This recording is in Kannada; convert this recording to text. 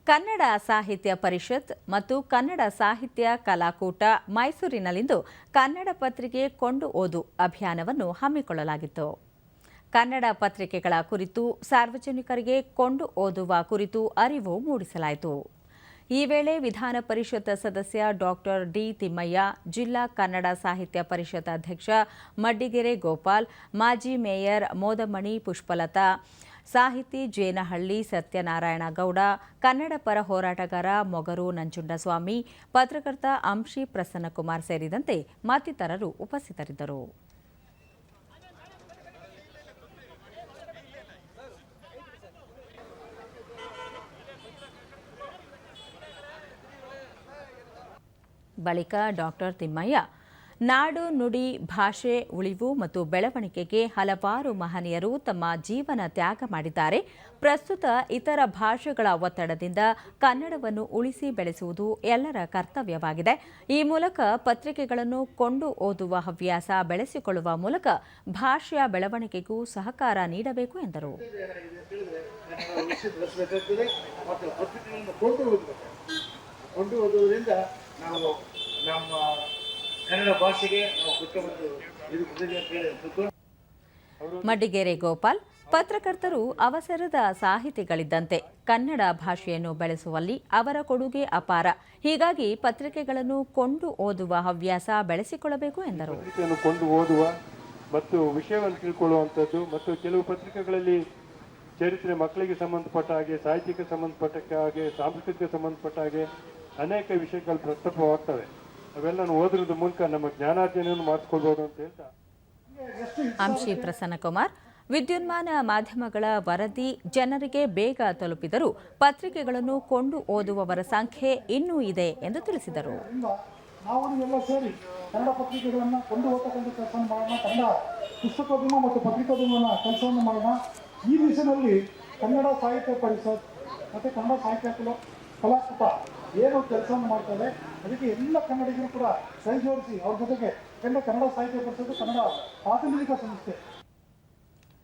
ಕನ್ನಡ ಸಾಹಿತ್ಯ ಪರಿಷತ್ ಮತ್ತು ಕನ್ನಡ ಸಾಹಿತ್ಯ ಕಲಾಕೂಟ ಮೈಸೂರಿನಲ್ಲಿಂದು ಕನ್ನಡ ಪತ್ರಿಕೆ ಕೊಂಡು ಓದು ಅಭಿಯಾನವನ್ನು ಹಮ್ಮಿಕೊಳ್ಳಲಾಗಿತ್ತು. ಕನ್ನಡ ಪತ್ರಿಕೆಗಳ ಕುರಿತು ಸಾರ್ವಜನಿಕರಿಗೆ ಕೊಂಡು ಓದುವ ಕುರಿತು ಅರಿವು ಮೂಡಿಸಲಾಯಿತು. ಈ ವೇಳೆ ವಿಧಾನ ಪರಿಷತ್ ಸದಸ್ಯ ಡಾಕ್ಟರ್ ಡಿ ತಿಮ್ಮಯ್ಯ, ಜಿಲ್ಲಾ ಕನ್ನಡ ಸಾಹಿತ್ಯ ಪರಿಷತ್ ಅಧ್ಯಕ್ಷ ಮಡ್ಡಿಗೆರೆ ಗೋಪಾಲ್, ಮಾಜಿ ಮೇಯರ್ ಮೋದಮಣಿ ಪುಷ್ಪಲತಾ, ಸಾಹಿತಿ ಜೇನಹಳ್ಳಿ ಸತ್ಯನಾರಾಯಣ ಗೌಡ, ಕನ್ನಡ ಪರ ಹೋರಾಟಗಾರ ಮೊಗರು ನಂಜುಂಡಸ್ವಾಮಿ, ಪತ್ರಕರ್ತ ಅಂಶಿ ಪ್ರಸನ್ನಕುಮಾರ್ ಸೇರಿದಂತೆ ಮತ್ತಿತರರು ಉಪಸ್ಥಿತರಿದ್ದರು. ಬಳಿಕ ಡಾಕ್ಟರ್ ತಿಮ್ಮಯ್ಯ ನಾಡು, ನುಡಿ, ಭಾಷೆ ಉಳಿವು ಮತ್ತು ಬೆಳವಣಿಗೆಗೆ ಹಲವಾರು ಮಹನೀಯರು ತಮ್ಮ ಜೀವನ ತ್ಯಾಗ ಮಾಡಿದ್ದಾರೆ. ಪ್ರಸ್ತುತ ಇತರ ಭಾಷೆಗಳ ಒತ್ತಡದಿಂದ ಕನ್ನಡವನ್ನು ಉಳಿಸಿ ಬೆಳೆಸುವುದು ಎಲ್ಲರ ಕರ್ತವ್ಯವಾಗಿದೆ. ಈ ಮೂಲಕ ಪತ್ರಿಕೆಗಳನ್ನು ಕೊಂಡು ಓದುವ ಹವ್ಯಾಸ ಬೆಳೆಸಿಕೊಳ್ಳುವ ಮೂಲಕ ಭಾಷೆಯ ಬೆಳವಣಿಗೆಗೂ ಸಹಕಾರ ನೀಡಬೇಕು ಎಂದರು. ಕನ್ನಡ ಭಾಷೆಗೆ ಮಡ್ಡಿಗೆರೆ ಗೋಪಾಲ್, ಪತ್ರಕರ್ತರು ಅವಸರದ ಸಾಹಿತಿಗಳಿದ್ದಂತೆ. ಕನ್ನಡ ಭಾಷೆಯನ್ನು ಬೆಳೆಸುವಲ್ಲಿ ಅವರ ಕೊಡುಗೆ ಅಪಾರ. ಹೀಗಾಗಿ ಪತ್ರಿಕೆಗಳನ್ನು ಕೊಂಡು ಓದುವ ಹವ್ಯಾಸ ಬೆಳೆಸಿಕೊಳ್ಳಬೇಕು ಎಂದರು. ಕೊಂಡು ಓದುವ ಮತ್ತು ವಿಷಯವನ್ನು ತಿಳ್ಕೊಳ್ಳುವಂಥದ್ದು ಮತ್ತು ಕೆಲವು ಪತ್ರಿಕೆಗಳಲ್ಲಿ ಚರಿತ್ರೆ, ಮಕ್ಕಳಿಗೆ ಸಂಬಂಧಪಟ್ಟ ಹಾಗೆ, ಸಾಹಿತ್ಯಕ್ಕೆ ಸಂಬಂಧಪಟ್ಟ ಹಾಗೆ, ಸಾಂಸ್ಕೃತಿಕ ಸಂಬಂಧಪಟ್ಟ ಹಾಗೆ ಅನೇಕ ವಿಷಯಗಳು ಪ್ರಸ್ತುತವಾಗ್ತವೆ. ಅವೆಲ್ಲ ಓದುವುದರ ಮೂಲಕ ನಮ್ಮ ಜ್ಞಾನಾರ್ಜನೆಯನ್ನು ಮಾಡಿಸ್ಕೊಳ್ಬಹುದು ಅಂತ ಹೇಳ್ತಾ ಅಂಶಿ ಪ್ರಸನ್ನಕುಮಾರ್, ವಿದ್ಯುನ್ಮಾನ ಮಾಧ್ಯಮಗಳ ವರದಿ ಜನರಿಗೆ ಬೇಗ ತಲುಪಿದರೂ ಪತ್ರಿಕೆಗಳನ್ನು ಕೊಂಡು ಓದುವವರ ಸಂಖ್ಯೆ ಇನ್ನೂ ಇದೆ ಎಂದು ತಿಳಿಸಿದರು. ನಾವು ಎಲ್ಲ ಸೇರಿ ಕನ್ನಡ ಪತ್ರಿಕೆಗಳನ್ನು ಕೊಂಡು ಓದತಕ್ಕಂಥ ಕೆಲಸವನ್ನು ಮಾಡೋಣ, ಕನ್ನಡ ಪುಸ್ತಕೋದ್ಯಮ ಮತ್ತು ಪತ್ರಿಕೋದ್ಯಮನ ಕೆಲಸವನ್ನು ಮಾಡೋಣ. ಈ ದಿಶೆಯಲ್ಲಿ ಕನ್ನಡ ಸಾಹಿತ್ಯ ಪರಿಷತ್ ಮತ್ತು ಕನ್ನಡ ಸಾಹಿತ್ಯ ಕಲಾಕೂಟ ಏನು ಕೆಲಸವನ್ನು ಮಾಡ್ತಾರೆ, ಅದಕ್ಕೆ ಎಲ್ಲ ಕನ್ನಡಿಗರು ಕೂಡ ಕೈ ಜೋಡಿಸಿ ಅವ್ರ ಜೊತೆಗೆ ಕನ್ನಡ ಸಾಹಿತ್ಯ ಪರಿಷತ್ತು, ಕನ್ನಡ ಪ್ರಾತಿನಿಧಿಕ ಸಂಸ್ಥೆ